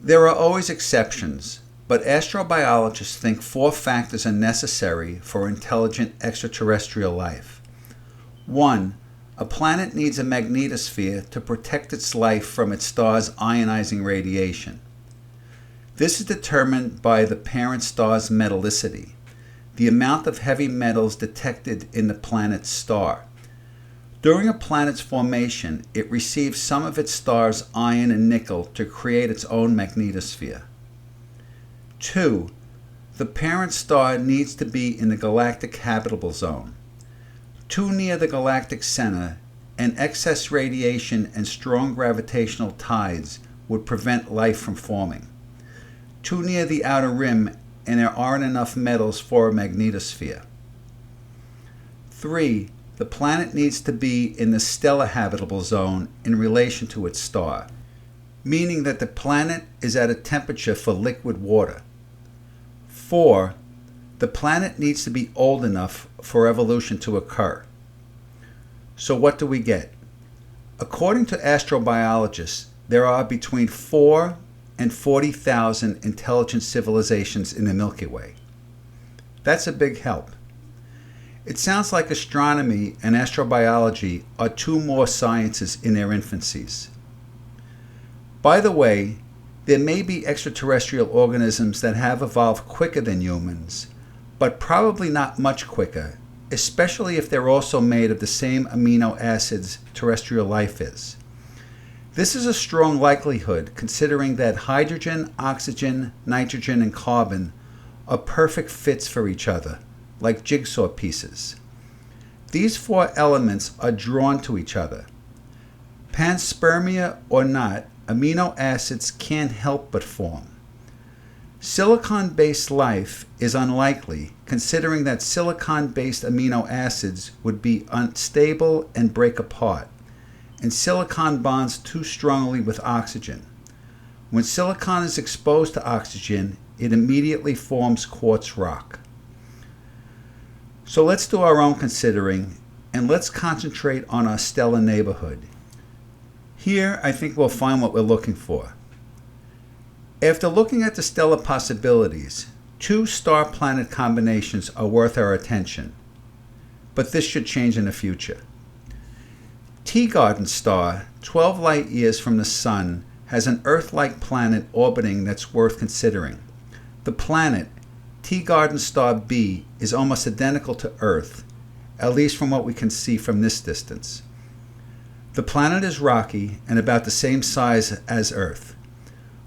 There are always exceptions, but astrobiologists think four factors are necessary for intelligent extraterrestrial life. 1. A planet needs a magnetosphere to protect its life from its star's ionizing radiation. This is determined by the parent star's metallicity, the amount of heavy metals detected in the planet's star. During a planet's formation, it receives some of its star's iron and nickel to create its own magnetosphere. 2. The parent star needs to be in the galactic habitable zone. Too near the galactic center, and excess radiation and strong gravitational tides would prevent life from forming. Too near the outer rim, and there aren't enough metals for a magnetosphere. 3. The planet needs to be in the stellar habitable zone in relation to its star, meaning that the planet is at a temperature for liquid water. 4. The planet needs to be old enough for evolution to occur. So what do we get? According to astrobiologists, there are between 4 and 40,000 intelligent civilizations in the Milky Way. That's a big help. It sounds like astronomy and astrobiology are two more sciences in their infancies. By the way, there may be extraterrestrial organisms that have evolved quicker than humans, but probably not much quicker, especially if they're also made of the same amino acids terrestrial life is. This is a strong likelihood considering that hydrogen, oxygen, nitrogen, and carbon are perfect fits for each other, like jigsaw pieces. These four elements are drawn to each other. Panspermia or not, amino acids can't help but form. Silicon-based life is unlikely, considering that silicon-based amino acids would be unstable and break apart, and silicon bonds too strongly with oxygen. When silicon is exposed to oxygen, it immediately forms quartz rock. So let's do our own considering, and let's concentrate on our stellar neighborhood. Here, I think we'll find what we're looking for. After looking at the stellar possibilities, 2 star-planet combinations are worth our attention, but this should change in the future. Teegarden star, 12 light years from the Sun, has an Earth-like planet orbiting that's worth considering. The planet, Teegarden star B, is almost identical to Earth, at least from what we can see from this distance. The planet is rocky and about the same size as Earth.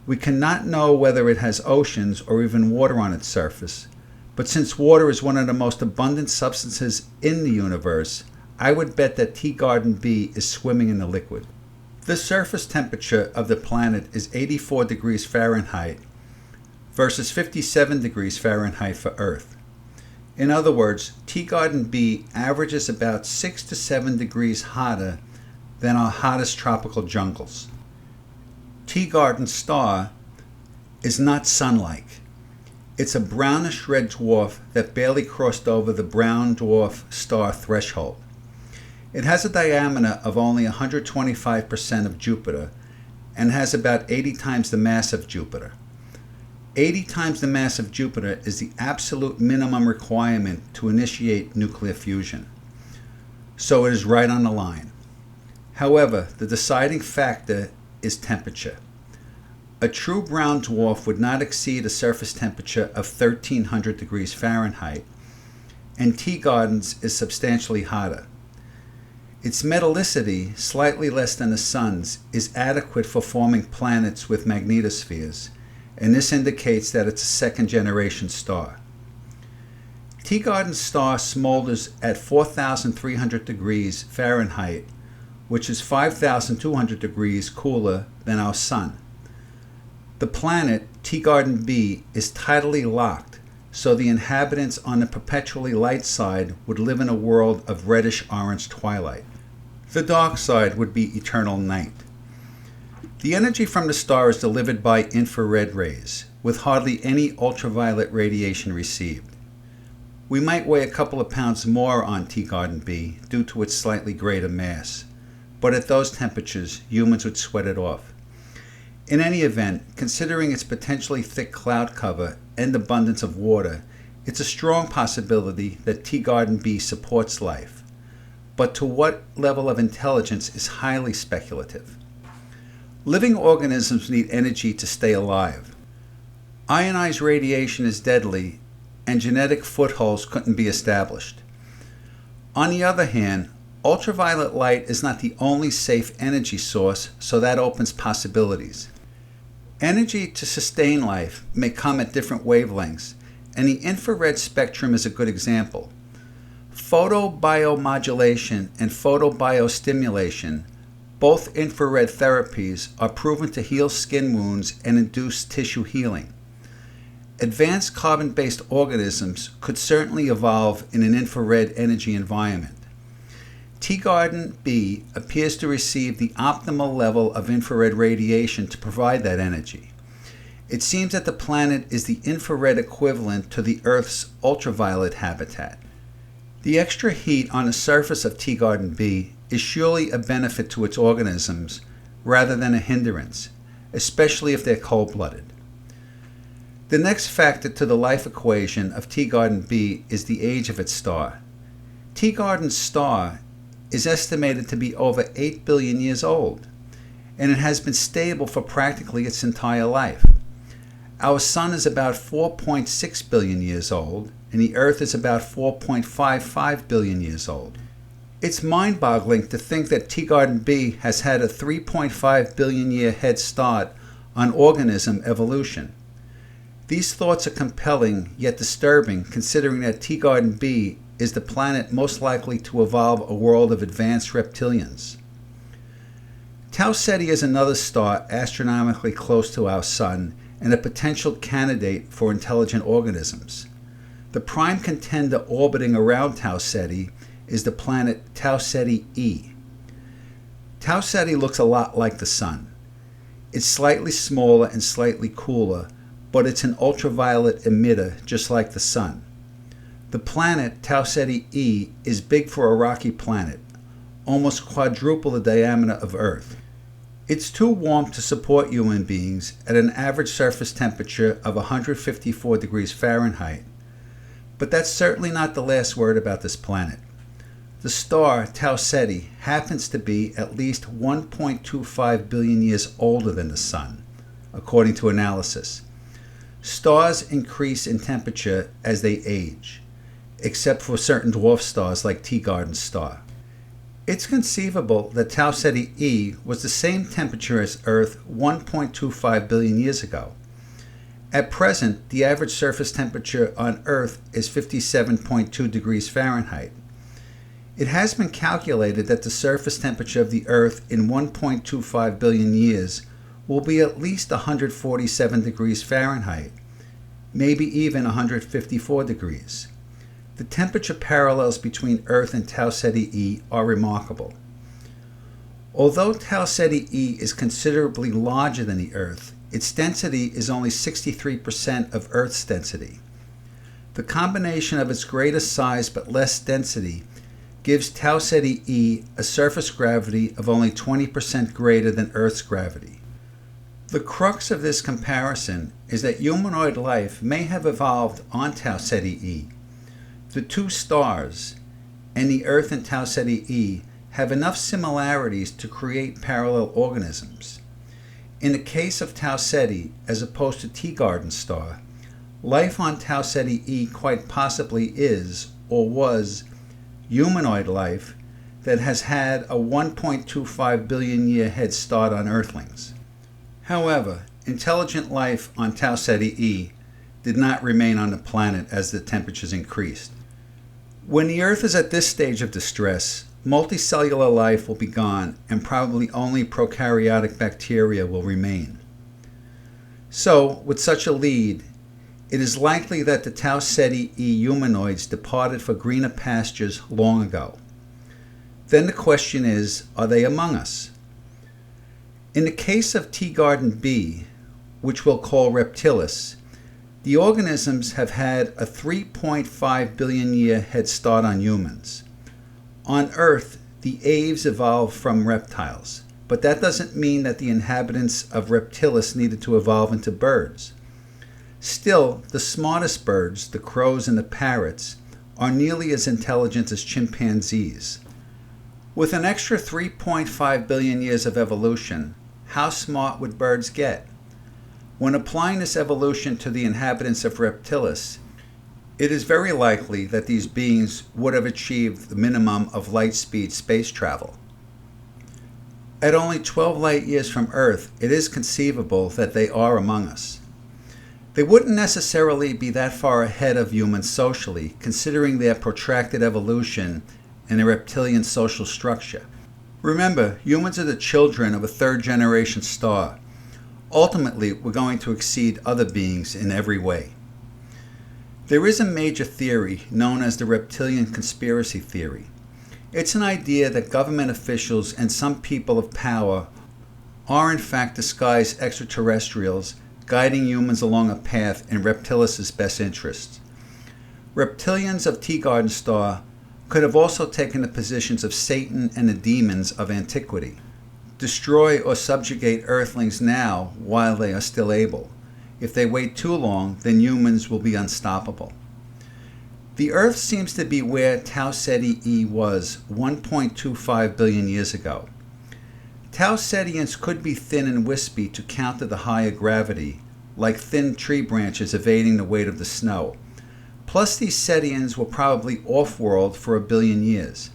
We cannot know whether it has oceans or even water on its surface, but since water is one of the most abundant substances in the universe, I would bet that Teegarden B is swimming in the liquid. The surface temperature of the planet is 84 degrees Fahrenheit versus 57 degrees Fahrenheit for Earth. In other words, Teegarden B averages about 6 to 7 degrees hotter than our hottest tropical jungles. Teegarden star is not sun-like. It's a brownish red dwarf that barely crossed over the brown dwarf star threshold. It has a diameter of only 125% of Jupiter and has about 80 times the mass of Jupiter. 80 times the mass of Jupiter is the absolute minimum requirement to initiate nuclear fusion. So it is right on the line. However, the deciding factor is temperature. A true brown dwarf would not exceed a surface temperature of 1300 degrees Fahrenheit, and Teegarden's is substantially hotter. Its metallicity, slightly less than the Sun's, is adequate for forming planets with magnetospheres, and this indicates that it's a second-generation star. Teegarden's star smolders at 4,300 degrees Fahrenheit, which is 5,200 degrees cooler than our Sun. The planet, Teegarden B, is tidally locked, so the inhabitants on the perpetually light side would live in a world of reddish-orange twilight. The dark side would be eternal night. The energy from the star is delivered by infrared rays, with hardly any ultraviolet radiation received. We might weigh a couple of pounds more on Teegarden B due to its slightly greater mass, but at those temperatures, humans would sweat it off. In any event, considering its potentially thick cloud cover and abundance of water, it's a strong possibility that Teegarden B supports life. But to what level of intelligence is highly speculative. Living organisms need energy to stay alive. Ionized radiation is deadly, and genetic footholds couldn't be established. On the other hand, ultraviolet light is not the only safe energy source, so that opens possibilities. Energy to sustain life may come at different wavelengths, and the infrared spectrum is a good example. Photobiomodulation and photobiostimulation, both infrared therapies, are proven to heal skin wounds and induce tissue healing. Advanced carbon-based organisms could certainly evolve in an infrared energy environment. Teegarden B appears to receive the optimal level of infrared radiation to provide that energy. It seems that the planet is the infrared equivalent to the Earth's ultraviolet habitat. The extra heat on the surface of Teegarden B is surely a benefit to its organisms rather than a hindrance, especially if they're cold-blooded. The next factor to the life equation of Teegarden B is the age of its star. Teegarden's star is estimated to be over 8 billion years old, and it has been stable for practically its entire life. Our Sun is about 4.6 billion years old, and the Earth is about 4.55 billion years old. It's mind-boggling to think that Teegarden B has had a 3.5 billion year head start on organism evolution. These thoughts are compelling yet disturbing, considering that Teegarden B is the planet most likely to evolve a world of advanced reptilians. Tau Ceti is another star astronomically close to our Sun and a potential candidate for intelligent organisms. The prime contender orbiting around Tau Ceti is the planet Tau Ceti E. Tau Ceti looks a lot like the Sun. It's slightly smaller and slightly cooler, but it's an ultraviolet emitter just like the Sun. The planet Tau Ceti E is big for a rocky planet, almost quadruple the diameter of Earth. It's too warm to support human beings at an average surface temperature of 154 degrees Fahrenheit. But that's certainly not the last word about this planet. The star Tau Ceti happens to be at least 1.25 billion years older than the Sun, according to analysis. Stars increase in temperature as they age, except for certain dwarf stars like Teegarden's star. It's conceivable that Tau Ceti E was the same temperature as Earth 1.25 billion years ago. At present, the average surface temperature on Earth is 57.2 degrees Fahrenheit. It has been calculated that the surface temperature of the Earth in 1.25 billion years will be at least 147 degrees Fahrenheit, maybe even 154 degrees. The temperature parallels between Earth and Tau Ceti E are remarkable. Although Tau Ceti E is considerably larger than the Earth, its density is only 63% of Earth's density. The combination of its greater size but less density gives Tau Ceti E a surface gravity of only 20% greater than Earth's gravity. The crux of this comparison is that humanoid life may have evolved on Tau Ceti E. The two stars, and the Earth and Tau Ceti E, have enough similarities to create parallel organisms. In the case of Tau Ceti, as opposed to Teegarden's star, life on Tau Ceti E quite possibly is, or was, humanoid life that has had a 1.25 billion year head start on Earthlings. However, intelligent life on Tau Ceti E did not remain on the planet as the temperatures increased. When the Earth is at this stage of distress, multicellular life will be gone and probably only prokaryotic bacteria will remain. So, with such a lead, it is likely that the Tau Ceti E humanoids departed for greener pastures long ago. Then the question is, are they among us? In the case of Teegarden B, which we'll call Reptilis, the organisms have had a 3.5 billion year head start on humans. On Earth, the aves evolved from reptiles. but that doesn't mean that the inhabitants of Reptilis needed to evolve into birds. Still, the smartest birds, the crows and the parrots, are nearly as intelligent as chimpanzees. With an extra 3.5 billion years of evolution, how smart would birds get? When applying this evolution to the inhabitants of Reptilis, it is very likely that these beings would have achieved the minimum of light-speed space travel. At only 12 light years from Earth, it is conceivable that they are among us. They wouldn't necessarily be that far ahead of humans socially, considering their protracted evolution and their reptilian social structure. Remember, humans are the children of a third-generation star. Ultimately, we're going to exceed other beings in every way. There is a major theory known as the reptilian conspiracy theory. It's an idea that government officials and some people of power are in fact disguised extraterrestrials guiding humans along a path in Reptilis' best interests. Reptilians of Teegarden Star could have also taken the positions of Satan and the demons of antiquity. Destroy or subjugate Earthlings now while they are still able. If they wait too long, then humans will be unstoppable. The Earth seems to be where Tau Ceti E was 1.25 billion years ago. Tau Cetians could be thin and wispy to counter the higher gravity, like thin tree branches evading the weight of the snow. Plus, these Cetians were probably off-world for a billion years.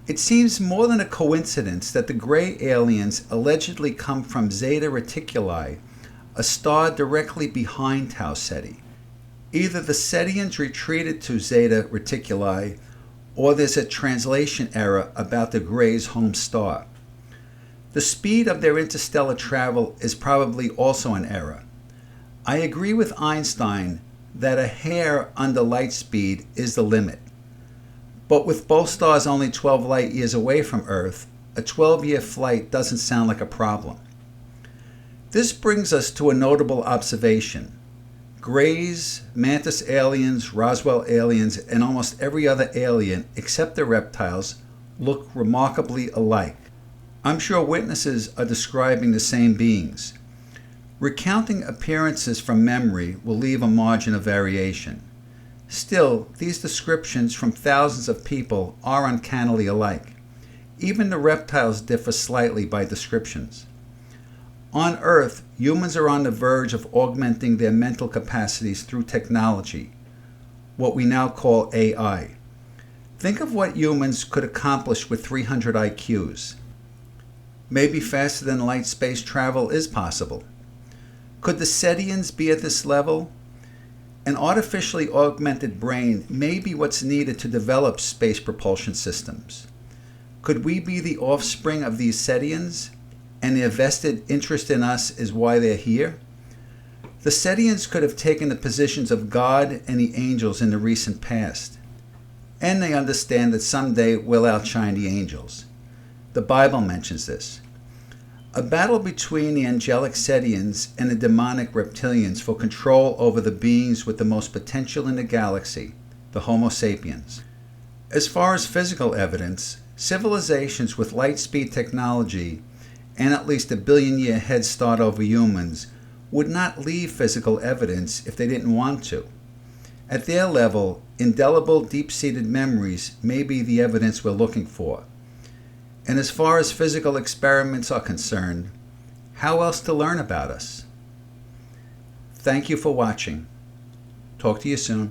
It seems more than a coincidence that the gray aliens allegedly come from Zeta Reticuli, a star directly behind Tau Ceti. Either the Cetians retreated to Zeta Reticuli, or there's a translation error about the Gray's home star. The speed of their interstellar travel is probably also an error. I agree with Einstein that a hair under light speed is the limit. But with both stars only 12 light years away from Earth, a 12-year flight doesn't sound like a problem. This brings us to a notable observation. Greys, Mantis aliens, Roswell aliens, and almost every other alien except the reptiles look remarkably alike. I'm sure witnesses are describing the same beings. Recounting appearances from memory will leave a margin of variation. Still, these descriptions from thousands of people are uncannily alike. Even the reptiles differ slightly by descriptions. On Earth, humans are on the verge of augmenting their mental capacities through technology, what we now call AI. Think of what humans could accomplish with 300 IQs. Maybe faster than light space travel is possible. Could the Cetians be at this level? An artificially augmented brain may be what's needed to develop space propulsion systems. Could we be the offspring of these Cetians? And their vested interest in us is why they're here? The Cetians could have taken the positions of God and the angels in the recent past. And they understand that someday we'll outshine the angels. The Bible mentions this. A battle between the angelic Cetians and the demonic reptilians for control over the beings with the most potential in the galaxy, the Homo sapiens. As far as physical evidence, civilizations with light-speed technology and at least a billion-year head start over humans would not leave physical evidence if they didn't want to. At their level, indelible, deep-seated memories may be the evidence we're looking for. And as far as physical experiments are concerned, how else to learn about us? Thank you for watching. Talk to you soon.